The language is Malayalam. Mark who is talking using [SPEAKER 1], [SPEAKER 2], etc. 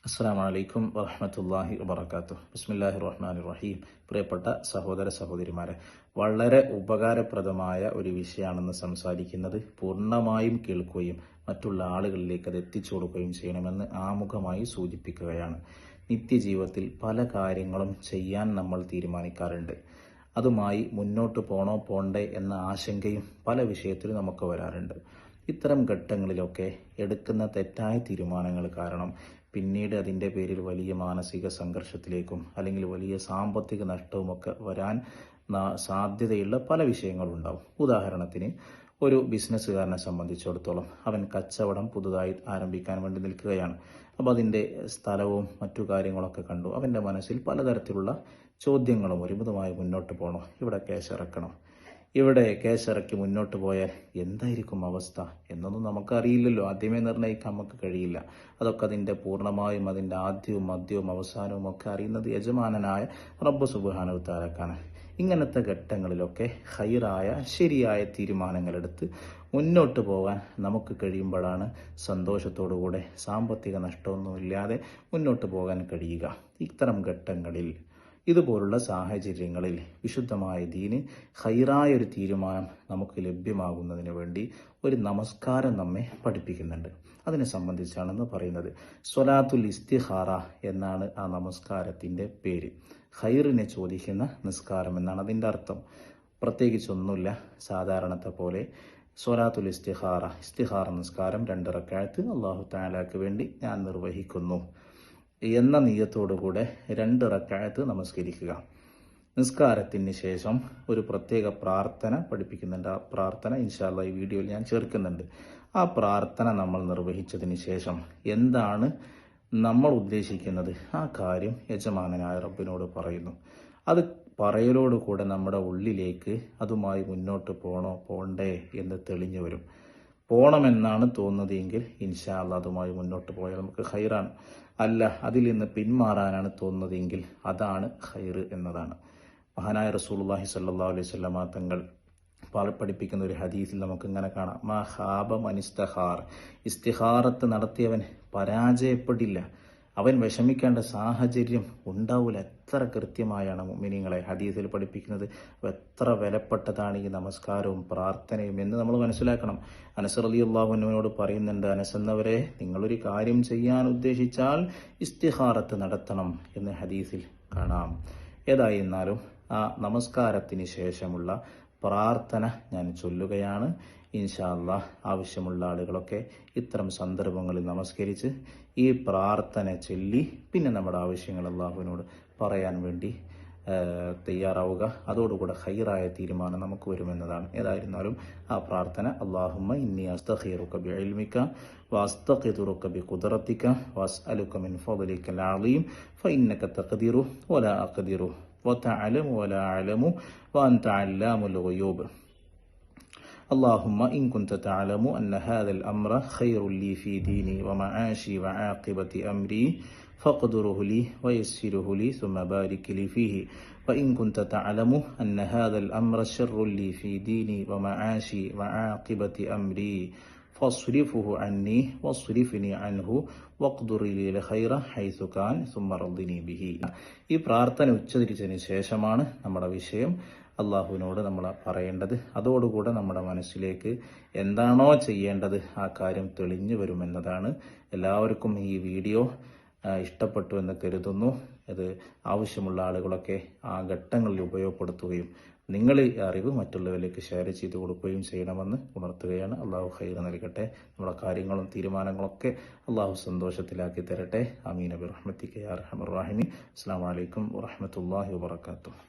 [SPEAKER 1] അസ്സലാമു അലൈക്കും വറഹ്മത്തുള്ളാഹി വബറകാതുഹു. ബിസ്മില്ലാഹിർ റഹ്മാനിർ റഹീം. പ്രിയപ്പെട്ട സഹോദര സഹോദരിമാരെ, വളരെ ഉപകാരപ്രദമായ ഒരു വിഷയമാണെന്ന് സംസാരിക്കുന്നത്. പൂർണ്ണമായും കേൾക്കുകയും മറ്റുള്ള ആളുകളിലേക്ക് അത് എത്തിച്ചു കൊടുക്കുകയും ചെയ്യണമെന്ന് ആമുഖമായി സൂചിപ്പിക്കുകയാണ്. നിത്യജീവിതത്തിൽ പല കാര്യങ്ങളും ചെയ്യാൻ നമ്മൾ തീരുമാനിക്കാറുണ്ട്. അതുമായി മുന്നോട്ട് പോണോ പോണ്ടേ എന്ന ആശങ്കയും പല വിഷയത്തിലും നമുക്ക് വരാറുണ്ട്. ഇത്തരം ഘട്ടങ്ങളിലൊക്കെ എടുക്കുന്ന തെറ്റായ തീരുമാനങ്ങൾ കാരണം പിന്നീട് അതിൻ്റെ പേരിൽ വലിയ മാനസിക സംഘർഷത്തിലേക്കും അല്ലെങ്കിൽ വലിയ സാമ്പത്തിക നഷ്ടവുമൊക്കെ വരാൻ സാധ്യതയുള്ള പല വിഷയങ്ങളുണ്ടാവും. ഉദാഹരണത്തിന്, ഒരു ബിസിനസ്സുകാരനെ സംബന്ധിച്ചിടത്തോളം അവൻ കച്ചവടം പുതുതായി ആരംഭിക്കാൻ വേണ്ടി നിൽക്കുകയാണ്. അപ്പോൾ അതിൻ്റെ സ്ഥലവും മറ്റു കാര്യങ്ങളൊക്കെ കണ്ടു. അവൻ്റെ മനസ്സിൽ പലതരത്തിലുള്ള ചോദ്യങ്ങളും ഒരുമിതമായി മുന്നോട്ട് പോകണോ, ഇവിടെ ക്യാഷ് ഇറക്കണോ, ഇവിടെ ക്യാഷ് ഇറക്കി മുന്നോട്ട് പോയാൽ എന്തായിരിക്കും അവസ്ഥ എന്നൊന്നും നമുക്കറിയില്ലല്ലോ. ആദ്യമേ നിർണ്ണയിക്കാൻ നമുക്ക് കഴിയില്ല. അതൊക്കെ അതിൻ്റെ പൂർണ്ണമായും അതിൻ്റെ ആദ്യവും മധ്യവും അവസാനവും ഒക്കെ അറിയുന്നത് യജമാനനായ റബ്ബ് സുബ്ഹാനഹു വ തആലക്കാണ്. ഇങ്ങനത്തെ ഘട്ടങ്ങളിലൊക്കെ ഖൈറായ ശരിയായ തീരുമാനങ്ങളെടുത്ത് മുന്നോട്ട് പോകാൻ നമുക്ക് കഴിയുമ്പോഴാണ് സന്തോഷത്തോടുകൂടെ സാമ്പത്തിക നഷ്ടമൊന്നുമില്ലാതെ മുന്നോട്ട് പോകാൻ കഴിയുക. ഇത്തരം ഘട്ടങ്ങളിൽ, ഇതുപോലുള്ള സാഹചര്യങ്ങളിൽ വിശുദ്ധമായ ദീന് ഖൈറായ ഒരു തീരുമാനം നമുക്ക് ലഭ്യമാകുന്നതിന് വേണ്ടി ഒരു നമസ്കാരം നമ്മെ പഠിപ്പിക്കുന്നുണ്ട്. അതിനെ സംബന്ധിച്ചാണെന്ന് പറയുന്നത്. സ്വലാത്തുൽ ഇസ്തിഖാറ എന്നാണ് ആ നമസ്കാരത്തിൻ്റെ പേര്. ഖൈറിനെ ചോദിക്കുന്ന നിസ്കാരം എന്നാണ് അതിൻ്റെ അർത്ഥം. പ്രത്യേകിച്ചൊന്നുമില്ല. സാധാരണത്തെ പോലെ സ്വലാത്തുൽ ഇസ്തിഖാറ നിസ്കാരം 2 റക്അത്ത് അല്ലാഹു തആലക്ക് വേണ്ടി ഞാൻ നിർവഹിക്കുന്നു എന്ന നിയ്യത്തോടുകൂടെ 2 റക്അത്ത് നമസ്കരിക്കുക. നിസ്കാരത്തിന് ശേഷം ഒരു പ്രത്യേക പ്രാർത്ഥന പഠിപ്പിക്കുന്നുണ്ട്. ആ പ്രാർത്ഥന ഇൻഷാ അല്ലാഹ് ഈ വീഡിയോയിൽ ഞാൻ ചേർക്കുന്നുണ്ട്. ആ പ്രാർത്ഥന നമ്മൾ നിർവഹിച്ചതിന് ശേഷം എന്താണ് നമ്മൾ ഉദ്ദേശിക്കുന്നത് ആ കാര്യം യജമാനനായ റബ്ബിനോട് പറയുന്നു. അത് പറയലോടുകൂടെ നമ്മുടെ ഉള്ളിലേക്ക് അതുമായി മുന്നോട്ട് പോണോ പോണ്ടേ എന്ന് തെളിഞ്ഞു വരും. പോണമെന്നാണ് തോന്നുന്നതെങ്കിൽ ഇൻഷാ അല്ലാഹ് അതുമായി മുന്നോട്ട് പോയാൽ നമുക്ക് ഖൈറാണ്. അല്ല, അതിൽ നിന്ന് പിന്മാറാനാണ് തോന്നുന്നതെങ്കിൽ അതാണ് ഖൈർ എന്നതാണ്. മഹാനായ റസൂലുള്ളാഹി സ്വല്ലല്ലാഹു അലൈഹി വസല്ലമ തങ്ങൾ പഠിപ്പിക്കുന്ന ഒരു ഹദീസിൽ നമുക്ക് ഇങ്ങനെ കാണാം: മാ ഖാബ മൻ ഇസ്തഖാർ. ഇസ്തിഖാറത്ത് നടത്തിയവൻ പരാജയപ്പെടില്ല, അവൻ വിഷമിക്കേണ്ട സാഹചര്യം ഉണ്ടാവില്ല. എത്ര കൃത്യമായാണ് മുഅ്മിനീങ്ങളെ ഹദീസിൽ പഠിപ്പിക്കുന്നത്. എത്ര വിലപ്പെട്ടതാണ് ഈ നമസ്കാരവും പ്രാർത്ഥനയും എന്ന് നമ്മൾ മനസ്സിലാക്കണം. അനസ് റളിയല്ലാഹു അൻഹുവിനോട് പറയുന്നുണ്ട്: അനസ് എന്നവരെ, നിങ്ങളൊരു കാര്യം ചെയ്യാൻ ഉദ്ദേശിച്ചാൽ ഇസ്തിഖാറത്ത് നടത്തണം എന്ന് ഹദീസിൽ കാണാം. ഏതായിരുന്നാലും ആ നമസ്കാരത്തിന് ശേഷമുള്ള പ്രാർത്ഥന ഞാൻ ചൊല്ലുകയാണ്. ഇൻഷാ അല്ലാഹ് ആവശ്യമുള്ള ആളുകളൊക്കെ ഇത്തരം സന്ദർഭങ്ങളിൽ നമസ്കരിച്ച് ഈ പ്രാർത്ഥന ചൊല്ലി പിന്നെ നമ്മുടെ ആവശ്യങ്ങൾ അല്ലാഹുവിനോട് പറയാൻ വേണ്ടി തയ്യാറാവുക. അതോടുകൂടെ ഖൈറായ തീരുമാനം നമുക്ക് വരുമെന്നതാണ്. ഏതായിരുന്നാലും ആ പ്രാർത്ഥന: അല്ലാഹുമ്മ ഇന്നി അസ്തഖീറുക ബിഇൽമിക വഅസ്തഖിറുക ബിഖുദ്റതിക വഅസ്അലുക മിൻ ഫദ്ലികൽ അളീം ഫഇന്നക തഖ്ദിറു വലാ അഖ്ദിറു വതഅലമു വലാ അഅലമു വഅൻത അല്ലാമുൽ ഗുയൂബ്. اللهم إن كنت تعلم أن هذا الأمر خير لي في ديني ومعاشي وعاقبة أمري فاقدره لي ويسره لي ثم بارك لي فيه. وإن كنت تعلم أن هذا الأمر شر لي في ديني ومعاشي وعاقبة أمري فاصرفه عني واصرفني عنه واقدر لي الخير حيث كان ثم رضني به. ഈ പ്രാർത്ഥന ഉച്ചരിച്ചതിന് ശേഷമാണ് നമ്മുടെ വിഷയം അള്ളാഹുവിനോട് നമ്മൾ പറയേണ്ടത്. അതോടുകൂടെ നമ്മുടെ മനസ്സിലേക്ക് എന്താണോ ചെയ്യേണ്ടത് ആ കാര്യം തെളിഞ്ഞു വരുമെന്നതാണ്. എല്ലാവർക്കും ഈ വീഡിയോ ഇഷ്ടപ്പെട്ടു എന്ന് കരുതുന്നു. അത് ആവശ്യമുള്ള ആളുകളൊക്കെ ആ ഘട്ടങ്ങളിൽ ഉപയോഗപ്പെടുത്തുകയും നിങ്ങൾ ഈ അറിവ് മറ്റുള്ളവരിലേക്ക് ഷെയർ ചെയ്ത് കൊടുക്കുകയും ചെയ്യണമെന്ന് ഉണർത്തുകയാണ്. അള്ളാഹു ഖൈർ നൽകട്ടെ. നമ്മുടെ കാര്യങ്ങളും തീരുമാനങ്ങളൊക്കെ അള്ളാഹു സന്തോഷത്തിലാക്കി തരട്ടെ. ആമീൻ ബിറഹ്മതിക യാ അർഹമർ റഹീമീൻ. അസ്സലാമു അലൈക്കും വറഹ്മത്തുള്ളാഹി വബറകാതുഹു.